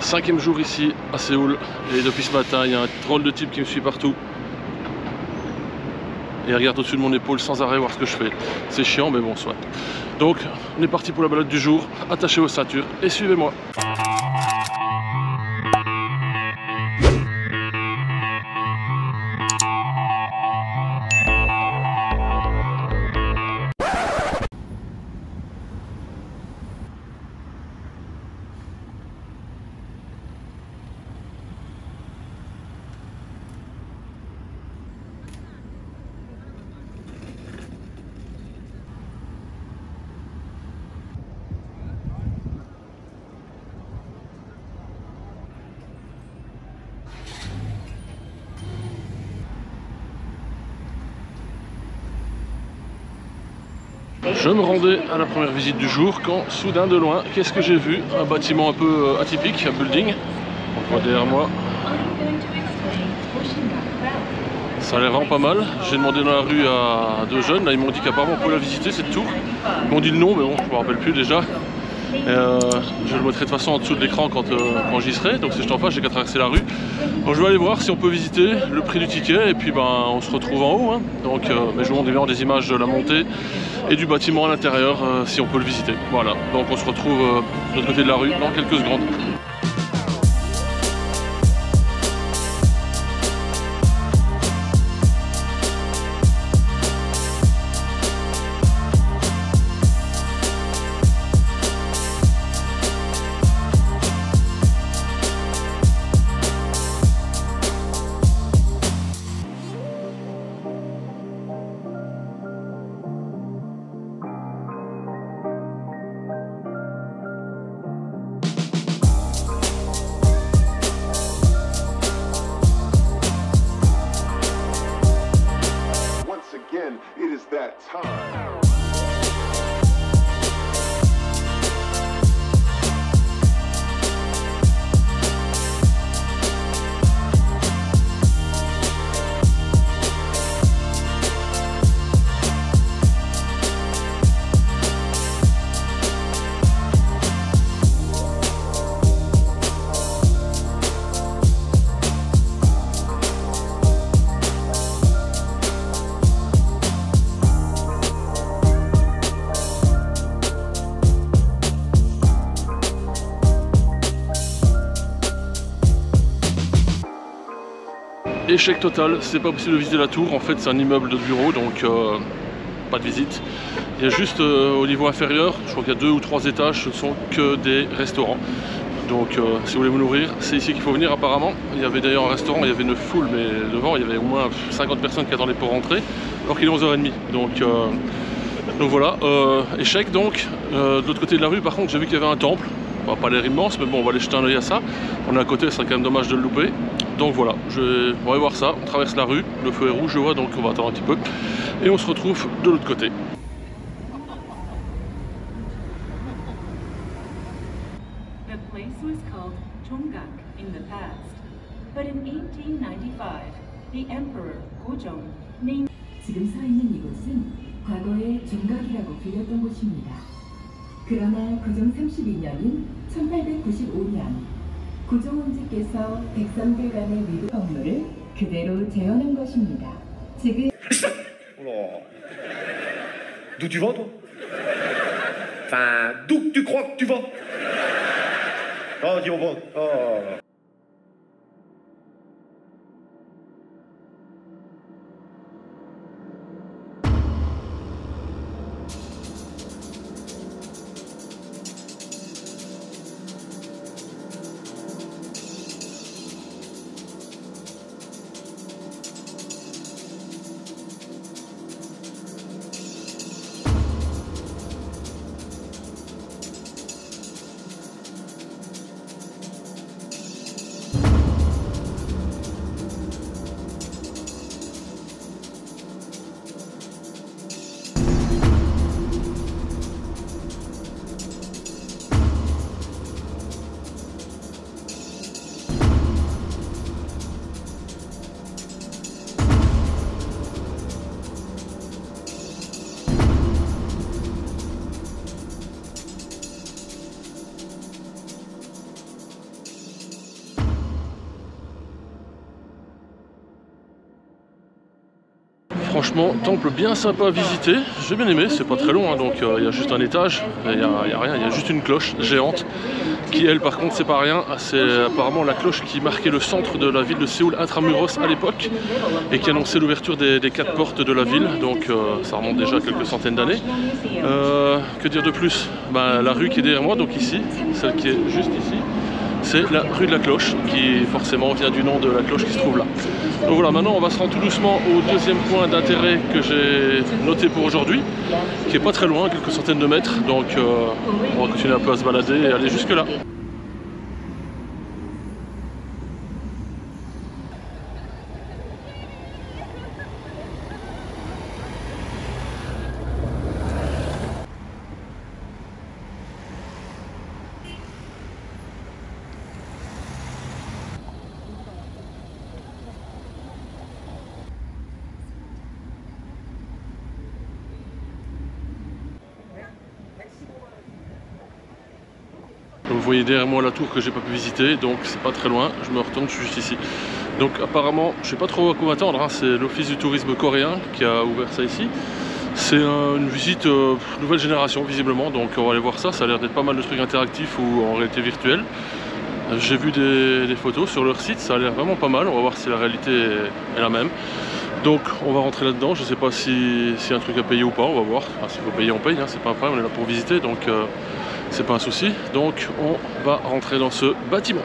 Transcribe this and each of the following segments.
5e jour ici à Séoul et depuis ce matin il y a un drôle de type qui me suit partout et il regarde au-dessus de mon épaule sans arrêt voir ce que je fais. C'est chiant mais bon soit. Donc on est parti pour la balade du jour, attachez vos ceintures et suivez-moi. Je me rendais à la première visite du jour quand soudain de loin, qu'est-ce que j'ai vu? Un bâtiment un peu atypique, un building. On voit derrière moi. Ça a l'air vraiment pas mal. J'ai demandé dans la rue à deux jeunes, là ils m'ont dit qu'apparemment on peut la visiter cette tour. Ils m'ont dit le nom mais bon je me rappelle plus déjà. Je le mettrai de toute façon en dessous de l'écran quand j'y serai, donc si je suis en face j'ai qu'à traverser la rue. Donc je vais aller voir si on peut visiter, le prix du ticket et puis ben on se retrouve en haut hein. Donc mais je vous montre évidemment des images de la montée et du bâtiment à l'intérieur si on peut le visiter. Voilà, donc on se retrouve de l'autre côté de la rue dans quelques secondes. It is that time. Échec total, c'est pas possible de visiter la tour, en fait c'est un immeuble de bureau donc pas de visite. Il y a juste au niveau inférieur, je crois qu'il y a 2 ou 3 étages, ce ne sont que des restaurants. Donc si vous voulez vous nourrir, c'est ici qu'il faut venir apparemment. Il y avait d'ailleurs un restaurant, il y avait une foule mais devant il y avait au moins 50 personnes qui attendaient pour rentrer alors qu'il est 11h30. Donc voilà, échec donc. De l'autre côté de la rue par contre j'ai vu qu'il y avait un temple. Pas l'air immense mais bon on va aller jeter un oeil à ça. On est à côté, ce serait quand même dommage de le louper. Donc voilà, on va voir ça, on traverse la rue, le feu est rouge je vois donc on va attendre un petit peu. Et on se retrouve de l'autre côté. The place was called Chonggak in the past, but in 1895, the Emperor Gojong named. 지금 서 있는 이곳은 과거에 종각이라고 불렸던 곳입니다. 그러나 고종 32년인 1895년 고종 황제께서 백성들 간의 위도 건물을 그대로 재현한 것입니다. 지금 D'où tu vas toi? Enfin, d'où que tu crois que tu vas? Oh, dis on va. Oh. franchement, temple bien sympa à visiter. J'ai bien aimé, c'est pas très long, hein, donc il y a juste un étage, il n'y a rien, il y a juste une cloche géante qui, elle, par contre, c'est pas rien. C'est apparemment la cloche qui marquait le centre de la ville de Séoul intramuros à l'époque et qui annonçait l'ouverture des 4 portes de la ville, donc ça remonte déjà à quelques centaines d'années. Que dire de plus? La rue qui est derrière moi, donc ici, celle qui est juste ici, c'est la rue de la Cloche, qui forcément vient du nom de la cloche qui se trouve là. Donc voilà, maintenant on va se rendre tout doucement au deuxième point d'intérêt que j'ai noté pour aujourd'hui, qui est pas très loin, quelques centaines de mètres, donc on va continuer un peu à se balader et aller jusque là. Vous voyez derrière moi la tour que j'ai pas pu visiter, donc c'est pas très loin, je me retourne, je suis juste ici. Donc apparemment, je sais pas trop à quoi m'attendre, hein, c'est l'office du tourisme coréen qui a ouvert ça ici. C'est une visite nouvelle génération visiblement, donc on va aller voir ça, ça a l'air d'être pas mal de trucs interactifs ou en réalité virtuelle. J'ai vu des photos sur leur site, ça a l'air vraiment pas mal, on va voir si la réalité est la même. Donc on va rentrer là-dedans, je sais pas s'il y a un truc à payer ou pas, on va voir. Enfin, s'il faut payer on paye, hein, c'est pas un problème, on est là pour visiter, donc c'est pas un souci. Donc on va rentrer dans ce bâtiment.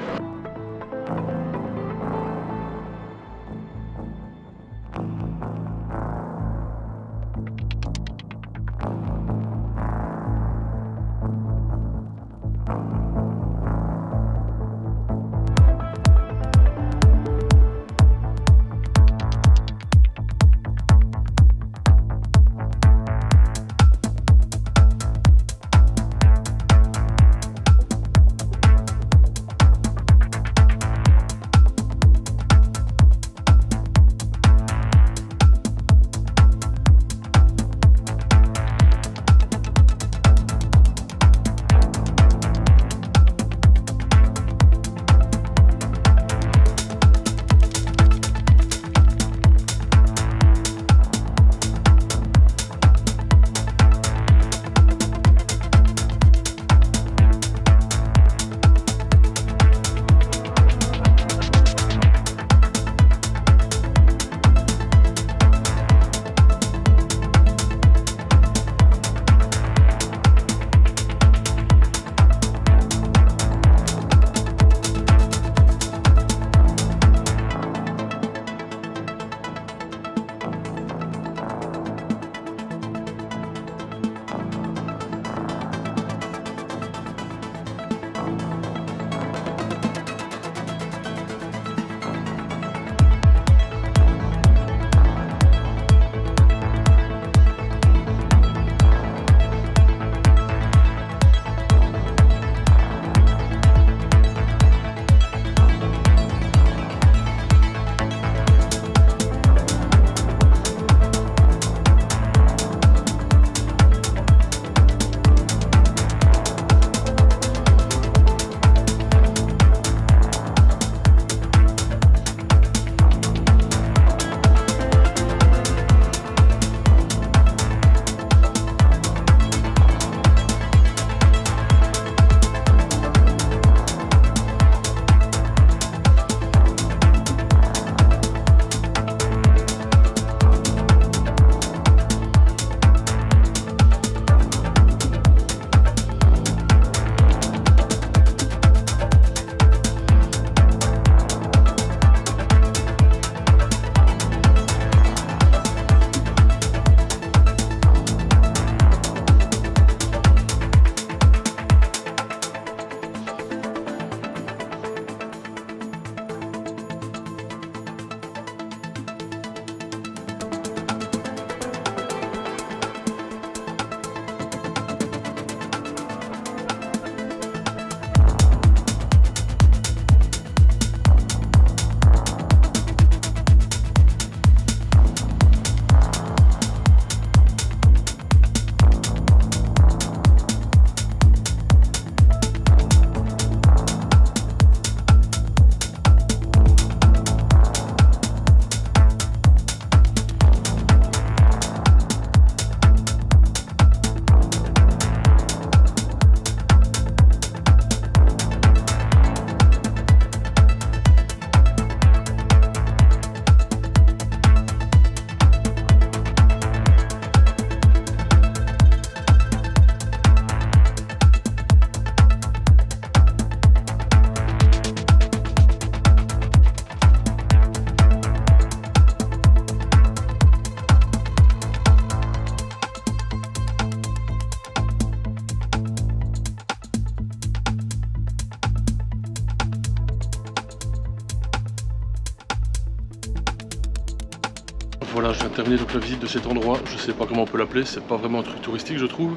voilà, je viens de terminer donc la visite de cet endroit. Je sais pas comment on peut l'appeler, c'est pas vraiment un truc touristique je trouve.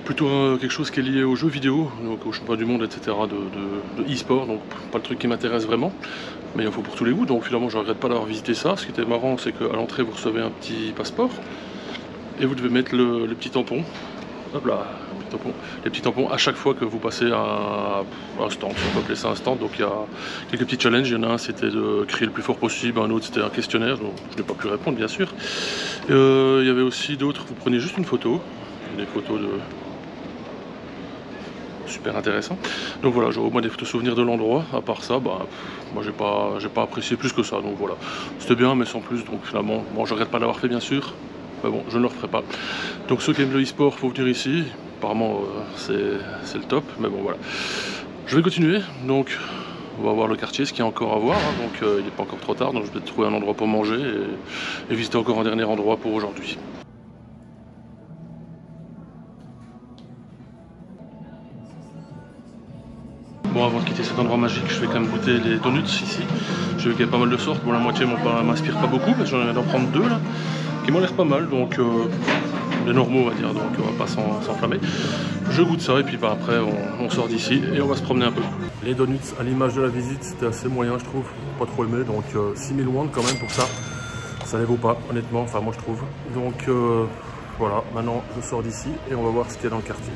Plutôt quelque chose qui est lié aux jeux vidéo, donc au championnat du monde, etc. de e-sport, donc pas le truc qui m'intéresse vraiment. Mais il en faut pour tous les goûts, donc finalement je regrette pas d'avoir visité ça. Ce qui était marrant, c'est qu'à l'entrée vous recevez un petit passeport et vous devez mettre le petit tampon. Hop là, les petits tampons à chaque fois que vous passez un stand, on peut appeler ça un stand. Donc il y a quelques petits challenges, il y en a un c'était de crier le plus fort possible, un autre c'était un questionnaire, donc je n'ai pas pu répondre bien sûr. Il y avait aussi d'autres, vous prenez juste une photo, des photos de... super intéressant. Donc voilà, j'aurai au moins des photos souvenirs de l'endroit. À part ça, bah, moi j'ai pas apprécié plus que ça, donc voilà. C'était bien mais sans plus, donc finalement, bon je regrette pas d'avoir fait bien sûr. Mais bon, je ne le referai pas. Donc ceux qui aiment le e-sport, faut venir ici. Apparemment, c'est le top. Mais bon, voilà. Je vais continuer. Donc, on va voir le quartier, ce qu'il y a encore à voir. Hein. Donc, il n'est pas encore trop tard. Donc, je vais trouver un endroit pour manger et visiter encore un dernier endroit pour aujourd'hui. Bon, avant de quitter cet endroit magique, je vais quand même goûter les donuts ici. J'ai vu qu'il y a pas mal de sortes. Bon, la moitié m'inspire pas beaucoup, mais j'en ai d'en prendre deux là, qui m'ont l'air pas mal, donc des normaux on va dire, donc on va pas s'enflammer. Je goûte ça et puis bah, après on sort d'ici et on va se promener un peu. Les donuts à l'image de la visite c'était assez moyen je trouve, pas trop aimé, donc 6000 won quand même pour ça, ça les vaut pas honnêtement, enfin moi je trouve. Donc voilà, maintenant je sors d'ici et on va voir ce qu'il y a dans le quartier.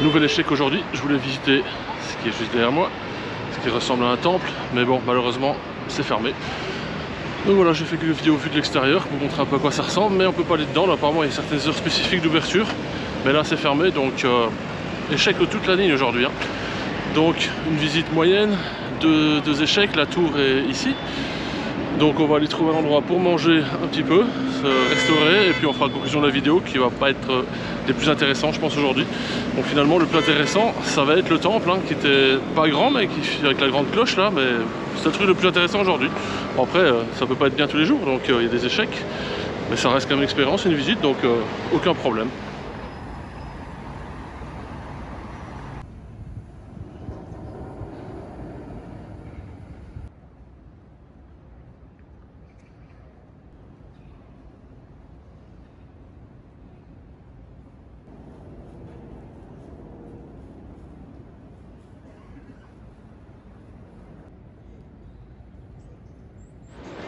Nouvel échec aujourd'hui, je voulais visiter ce qui est juste derrière moi, ce qui ressemble à un temple, mais bon malheureusement c'est fermé. Donc voilà, j'ai fait quelques vidéos vues de l'extérieur pour vous montrer un peu à quoi ça ressemble, mais on peut pas aller dedans, là, apparemment il y a certaines heures spécifiques d'ouverture, mais là c'est fermé, donc échec de toute la ligne aujourd'hui. Hein. Donc une visite moyenne, deux échecs, la tour est ici. Donc on va aller trouver un endroit pour manger un petit peu, se restaurer, et puis on fera la conclusion de la vidéo qui va pas être des plus intéressants je pense aujourd'hui. Donc finalement le plus intéressant ça va être le temple hein, qui était pas grand mais qui, avec la grande cloche là, mais c'est le truc le plus intéressant aujourd'hui. Bon, après ça peut pas être bien tous les jours, donc il y a des échecs. Mais ça reste quand même une expérience, une visite, donc aucun problème.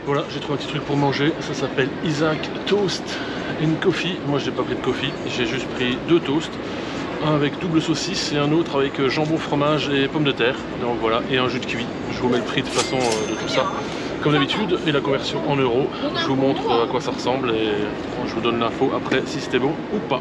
Voilà, j'ai trouvé un petit truc pour manger, ça s'appelle Isaac Toast and Coffee. Moi je n'ai pas pris de coffee, j'ai juste pris 2 toasts, un avec double saucisse et un autre avec jambon, fromage et pommes de terre. Donc voilà, et un jus de kiwi. Je vous mets le prix de toute façon de tout ça, comme d'habitude, et la conversion en euros. Je vous montre à quoi ça ressemble et je vous donne l'info après si c'était bon ou pas.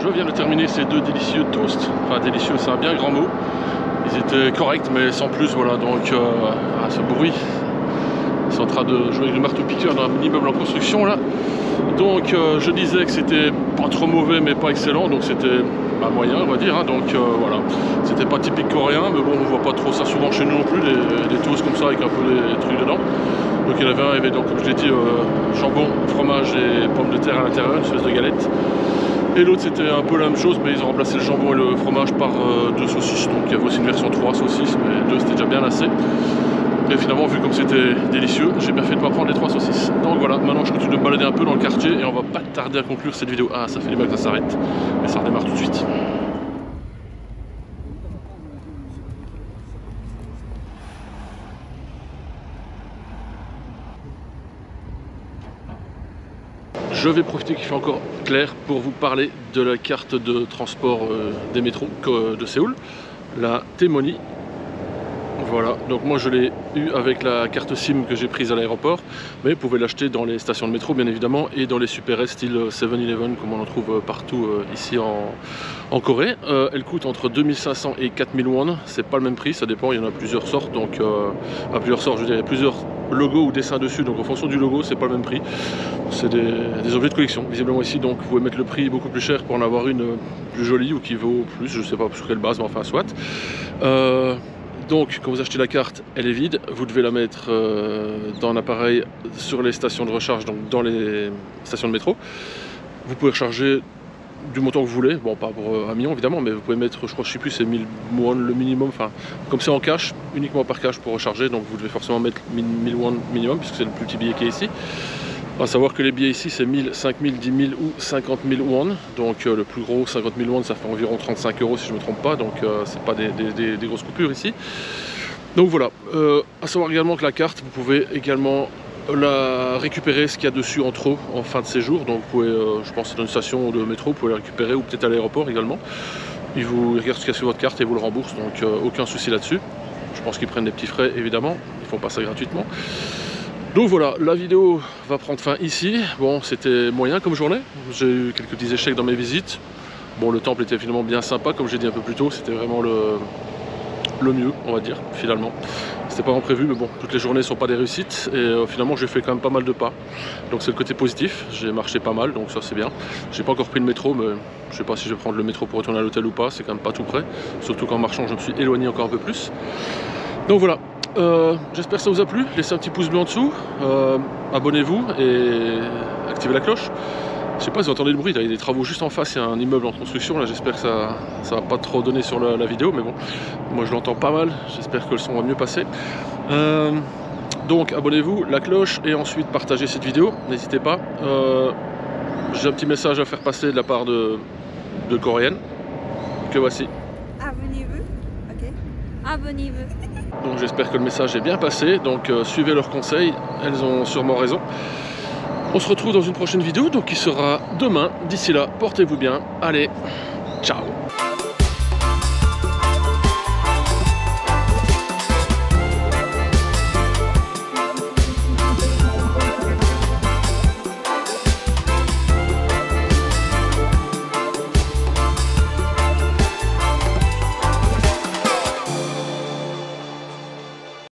Je viens de terminer ces 2 délicieux toasts. Enfin délicieux, c'est un bien grand mot. Ils étaient corrects mais sans plus, voilà. Donc ce bruit, ils sont en train de jouer avec le marteau-piqueur dans un immeuble en construction là. Donc je disais que c'était pas trop mauvais mais pas excellent, donc c'était moyen on va dire, hein. Donc voilà, c'était pas typique coréen, mais bon on voit pas trop ça souvent chez nous non plus, des toasts comme ça avec un peu des trucs dedans. Donc il y en avait un, il y avait donc comme je l'ai dit jambon, fromage et pommes de terre à l'intérieur, une espèce de galette. Et l'autre c'était un peu la même chose, mais ils ont remplacé le jambon et le fromage par 2 saucisses. Donc il y avait aussi une version 3 saucisses, mais 2 c'était déjà bien assez. Et finalement, vu comme c'était délicieux, j'ai bien fait de ne pas prendre les 3 saucisses. Donc voilà, maintenant je continue de me balader un peu dans le quartier et on va pas tarder à conclure cette vidéo. Ah, ça fait du mal que ça s'arrête, mais ça redémarre tout de suite. Je vais profiter qu'il fait encore clair pour vous parler de la carte de transport des métros de Séoul, la T-Money. Voilà, donc moi je l'ai eu avec la carte SIM que j'ai prise à l'aéroport, mais vous pouvez l'acheter dans les stations de métro bien évidemment et dans les super style 7-Eleven comme on en trouve partout ici en Corée. Elle coûte entre 2500 et 4000 won, c'est pas le même prix, ça dépend, il y en a plusieurs sortes, donc à plusieurs sortes, je dirais plusieurs logos ou dessins dessus, donc en fonction du logo c'est pas le même prix. C'est des objets de collection visiblement ici, donc vous pouvez mettre le prix beaucoup plus cher pour en avoir une plus jolie ou qui vaut plus, je sais pas sur quelle base, mais enfin soit. Donc quand vous achetez la carte, elle est vide, vous devez la mettre dans l'appareil sur les stations de recharge, donc dans les stations de métro. Vous pouvez recharger du montant que vous voulez, bon pas pour 1 million évidemment, mais vous pouvez mettre, je crois, je sais plus, c'est 1000 won le minimum, enfin comme c'est en cash, uniquement par cash pour recharger, donc vous devez forcément mettre 1000 won minimum puisque c'est le plus petit billet qui est ici. À savoir que les billets ici c'est 1000, 5000, 10 000 ou 50 000 won, donc le plus gros 50 000 won ça fait environ 35 € si je ne me trompe pas, donc c'est pas des grosses coupures ici. Donc voilà, à savoir également que la carte vous pouvez également la récupérer, ce qu'il y a dessus en trop en fin de séjour, donc vous pouvez, je pense dans une station de métro, vous pouvez la récupérer ou peut-être à l'aéroport également. Ils regardent ce qu'il y a sur votre carte et vous le remboursent, donc aucun souci là-dessus. Je pense qu'ils prennent des petits frais évidemment, ils font pas ça gratuitement. Donc voilà, la vidéo va prendre fin ici. Bon, c'était moyen comme journée. J'ai eu quelques petits échecs dans mes visites. Bon, le temple était finalement bien sympa, comme j'ai dit un peu plus tôt. C'était vraiment le mieux, on va dire, finalement. C'était pas vraiment prévu, mais bon, toutes les journées ne sont pas des réussites. Et finalement, j'ai fait quand même pas mal de pas. Donc c'est le côté positif. J'ai marché pas mal, donc ça c'est bien. J'ai pas encore pris le métro, mais je sais pas si je vais prendre le métro pour retourner à l'hôtel ou pas. C'est quand même pas tout près. Surtout qu'en marchant, je me suis éloigné encore un peu plus. Donc voilà. J'espère que ça vous a plu, laissez un petit pouce bleu en dessous, abonnez-vous et activez la cloche. Je sais pas si vous entendez le bruit, il y a des travaux juste en face, il y a un immeuble en construction, là j'espère que ça va pas trop donner sur la vidéo, mais bon, moi je l'entends pas mal, j'espère que le son va mieux passer. Donc abonnez-vous, la cloche et ensuite partagez cette vidéo, n'hésitez pas. J'ai un petit message à faire passer de la part de Coréenne, que voici. Abonnez-vous, ok. Abonnez-vous. Donc j'espère que le message est bien passé, donc suivez leurs conseils, elles ont sûrement raison. On se retrouve dans une prochaine vidéo, donc qui sera demain. D'ici là, portez-vous bien. Allez, ciao!